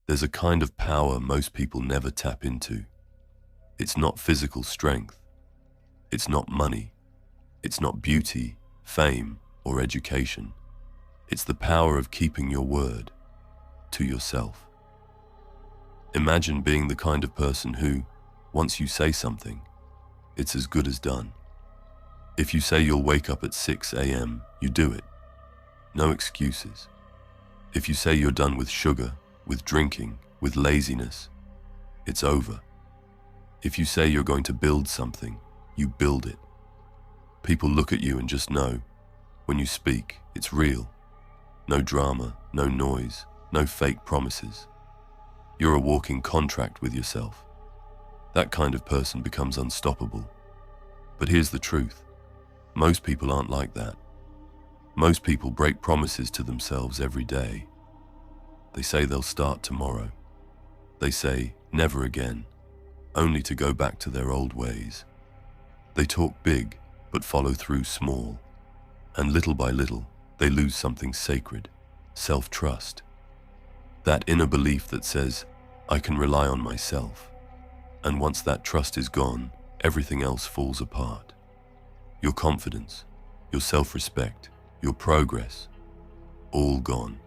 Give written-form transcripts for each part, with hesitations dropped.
There's a kind of power most people never tap into. It's not physical strength. It's not money. It's not beauty, fame, or education. It's the power of keeping your word to yourself. Imagine being the kind of person who, once you say something, it's as good as done. If you say you'll wake up at 6 a.m., you do it. No excuses. If you say you're done with sugar, with drinking, with laziness, it's over. If you say you're going to build something, you build it. People look at you and just know, when you speak, it's real. No drama, no noise, no fake promises. You're a walking contract with yourself. That kind of person becomes unstoppable. But here's the truth. Most people aren't like that. Most people break promises to themselves every day. They say they'll start tomorrow. They say never again, only to go back to their old ways. They talk big, but follow through small. And little by little, they lose something sacred, self-trust. That inner belief that says, I can rely on myself. And once that trust is gone, everything else falls apart. Your confidence, your self-respect, your progress, all gone.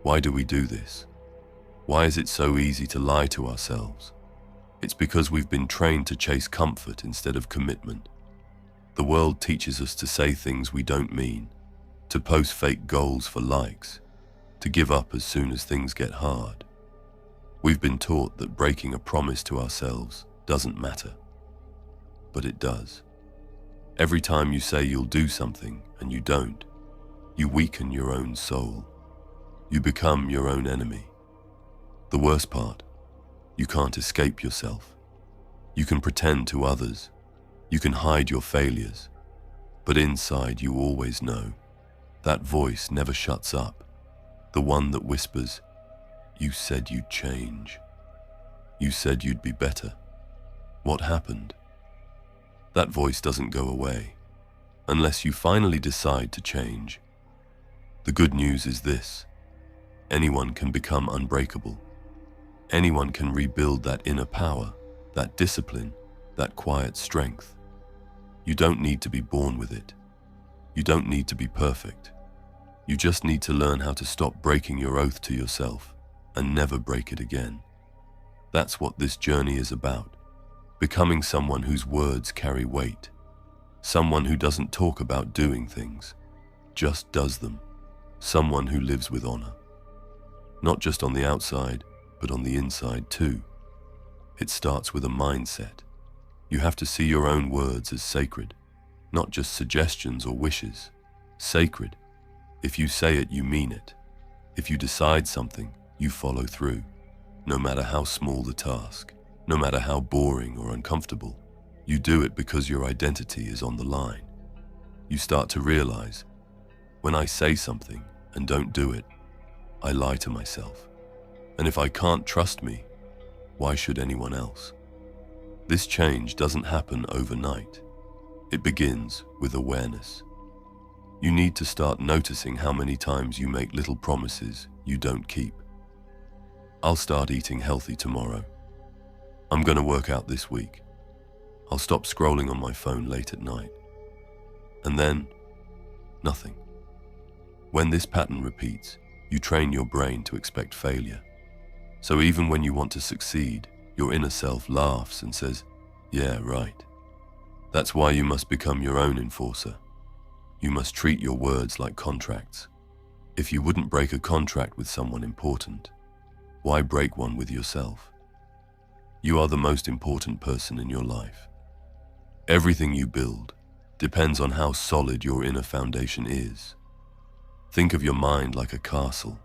Why do we do this? Why is it so easy to lie to ourselves? It's because we've been trained to chase comfort instead of commitment. The world teaches us to say things we don't mean, to post fake goals for likes, to give up as soon as things get hard. We've been taught that breaking a promise to ourselves doesn't matter. But it does. Every time you say you'll do something and you don't, you weaken your own soul. You become your own enemy. The worst part, you can't escape yourself. You can pretend to others. You can hide your failures. But inside you always know. That voice never shuts up. The one that whispers, you said you'd change. You said you'd be better. What happened? That voice doesn't go away unless you finally decide to change. The good news is this. Anyone can become unbreakable. Anyone can rebuild that inner power, that discipline, that quiet strength. You don't need to be born with it. You don't need to be perfect. You just need to learn how to stop breaking your oath to yourself and never break it again. That's what this journey is about. Becoming someone whose words carry weight. Someone who doesn't talk about doing things, just does them. Someone who lives with honor. Not just on the outside, but on the inside too. It starts with a mindset. You have to see your own words as sacred, not just suggestions or wishes. Sacred. If you say it, you mean it. If you decide something, you follow through. No matter how small the task, no matter how boring or uncomfortable, you do it because your identity is on the line. You start to realize, when I say something and don't do it, I lie to myself. And if I can't trust me, why should anyone else? This change doesn't happen overnight. It begins with awareness. You need to start noticing how many times you make little promises you don't keep. I'll start eating healthy tomorrow. I'm going to work out this week. I'll stop scrolling on my phone late at night. And then, nothing. When this pattern repeats, you train your brain to expect failure. So even when you want to succeed, your inner self laughs and says, yeah, right. That's why you must become your own enforcer. You must treat your words like contracts. If you wouldn't break a contract with someone important, why break one with yourself? You are the most important person in your life. Everything you build depends on how solid your inner foundation is. Think of your mind like a castle.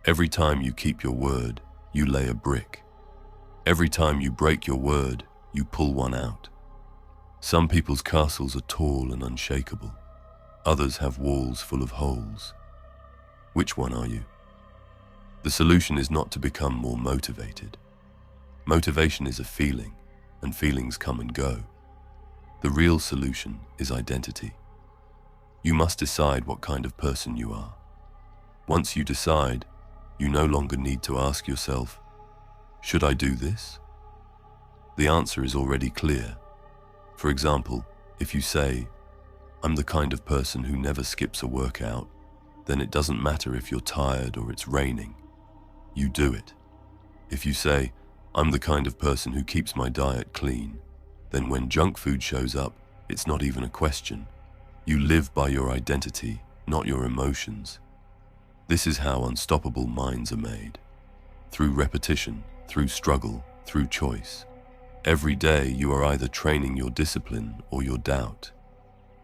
Every time you keep your word, you lay a brick. Every time you break your word, you pull one out. Some people's castles are tall and unshakable. Others have walls full of holes. Which one are you? The solution is not to become more motivated. Motivation is a feeling, and feelings come and go. The real solution is identity. You must decide what kind of person you are. Once you decide, You no longer need to ask yourself, should I do this? The answer is already clear. For example, if you say, I'm the kind of person who never skips a workout, then it doesn't matter if you're tired or it's raining. You do it. If you say, I'm the kind of person who keeps my diet clean, then when junk food shows up, it's not even a question. You live by your identity, not your emotions. This is how unstoppable minds are made. Through repetition, through struggle, through choice. Every day you are either training your discipline or your doubt.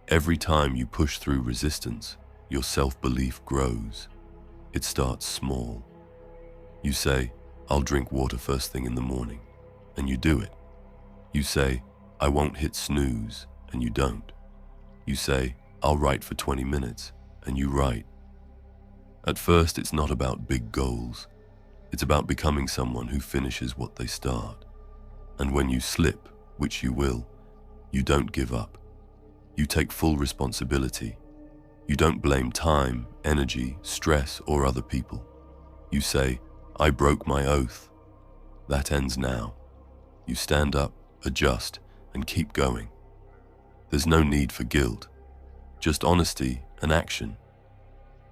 Every time you push through resistance, your self-belief grows. It starts small. You say, I'll drink water first thing in the morning, and you do it. You say, I won't hit snooze, and you don't. You say, I'll write for 20 minutes, and you write. At first, it's not about big goals. It's about becoming someone who finishes what they start. And when you slip, which you will, you don't give up. You take full responsibility. You don't blame time, energy, stress, or other people. You say, I broke my oath. That ends now. You stand up, adjust, and keep going. There's no need for guilt, just honesty and action.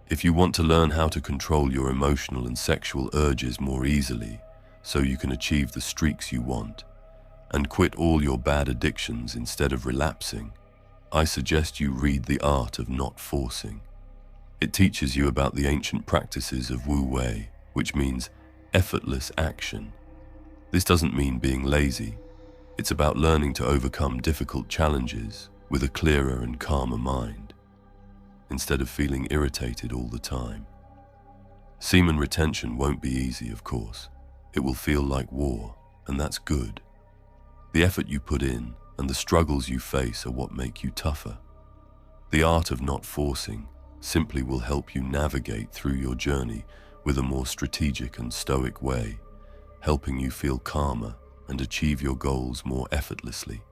If you want to learn how to control your emotional and sexual urges more easily, so you can achieve the streaks you want, and quit all your bad addictions instead of relapsing, I suggest you read The Art of Not Forcing. It teaches you about the ancient practices of Wu Wei, which means effortless action. This doesn't mean being lazy. It's about learning to overcome difficult challenges with a clearer and calmer mind, instead of feeling irritated all the time. Semen retention won't be easy, of course. It will feel like war, and that's good. The effort you put in and the struggles you face are what make you tougher. The art of not forcing simply will help you navigate through your journey with a more strategic and stoic way, helping you feel calmer and achieve your goals more effortlessly.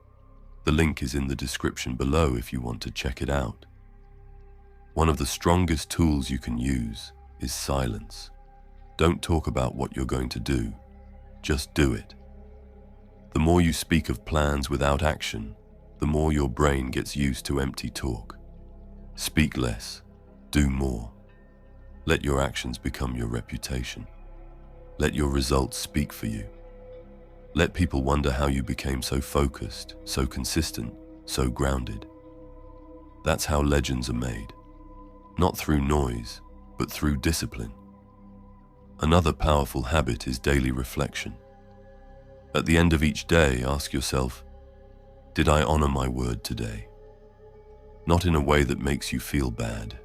The link is in the description below if you want to check it out. One of the strongest tools you can use is silence. Don't talk about what you're going to do, just do it. The more you speak of plans without action, the more your brain gets used to empty talk. Speak less, do more. Let your actions become your reputation. Let your results speak for you. Let people wonder how you became so focused, so consistent, so grounded. That's how legends are made. Not through noise, but through discipline. Another powerful habit is daily reflection. At the end of each day, ask yourself, did I honor my word today? Not in a way that makes you feel bad,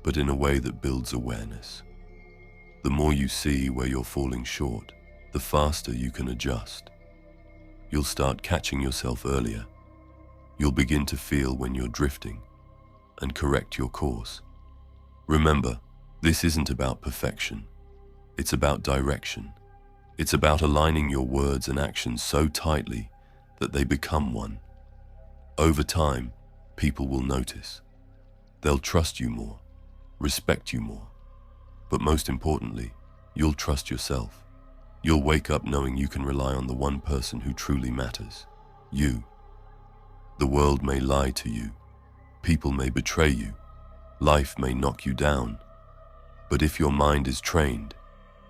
but in a way that builds awareness. The more you see where you're falling short, the faster you can adjust. You'll start catching yourself earlier. You'll begin to feel when you're drifting and correct your course. Remember, this isn't about perfection. It's about direction. It's about aligning your words and actions so tightly that they become one. Over time, people will notice. They'll trust you more, respect you more. But most importantly, you'll trust yourself. You'll wake up knowing you can rely on the one person who truly matters, you. The world may lie to you. People may betray you. Life may knock you down. But if your mind is trained,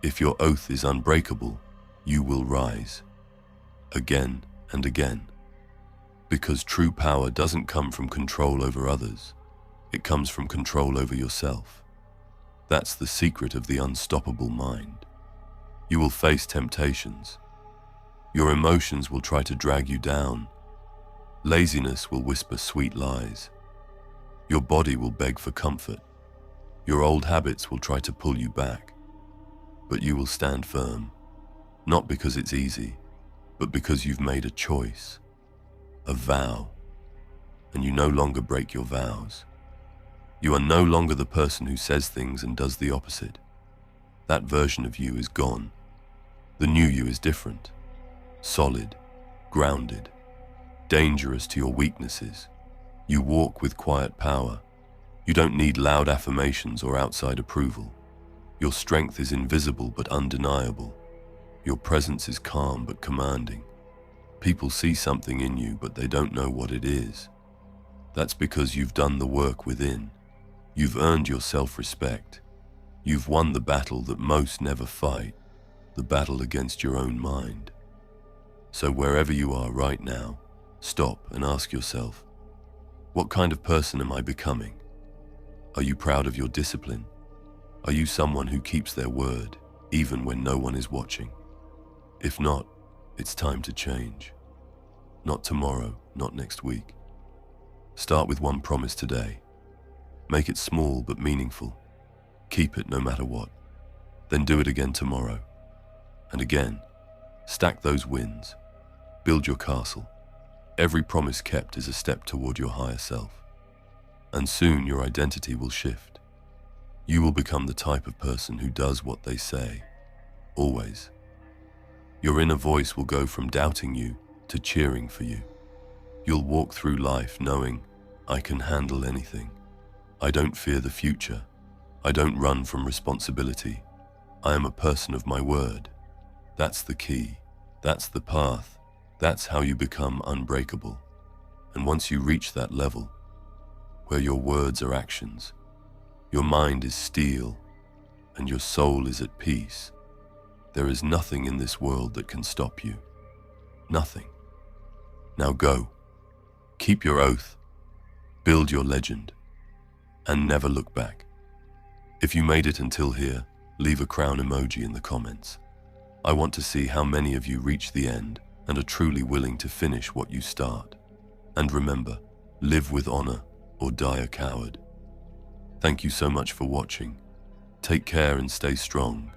if your oath is unbreakable, you will rise. Again and again. Because true power doesn't come from control over others. It comes from control over yourself. That's the secret of the unstoppable mind. You will face temptations. Your emotions will try to drag you down. Laziness will whisper sweet lies. Your body will beg for comfort. Your old habits will try to pull you back. But you will stand firm, not because it's easy, but because you've made a choice, a vow, and you no longer break your vows. You are no longer the person who says things and does the opposite. That version of you is gone. The new you is different, solid, grounded, dangerous to your weaknesses. You walk with quiet power. You don't need loud affirmations or outside approval. Your strength is invisible but undeniable. Your presence is calm but commanding. People see something in you, but they don't know what it is. That's because you've done the work within. You've earned your self-respect. You've won the battle that most never fight, the battle against your own mind. So wherever you are right now, stop and ask yourself, what kind of person am I becoming? Are you proud of your discipline? Are you someone who keeps their word, even when no one is watching? If not, it's time to change. Not tomorrow, not next week. Start with one promise today. Make it small but meaningful. Keep it no matter what. Then do it again tomorrow. And again. Stack those wins. Build your castle. Every promise kept is a step toward your higher self. And soon your identity will shift. You will become the type of person who does what they say. Always. Your inner voice will go from doubting you to cheering for you. You'll walk through life knowing, I can handle anything. I don't fear the future. I don't run from responsibility. I am a person of my word. That's the key. That's the path. That's how you become unbreakable. And once you reach that level, where your words are actions, your mind is steel, and your soul is at peace, there is nothing in this world that can stop you. Nothing. Now go. Keep your oath. Build your legend. And never look back. If you made it until here, leave a crown emoji in the comments. I want to see how many of you reach the end and are truly willing to finish what you start. And remember, live with honor or die a coward. Thank you so much for watching. Take care and stay strong.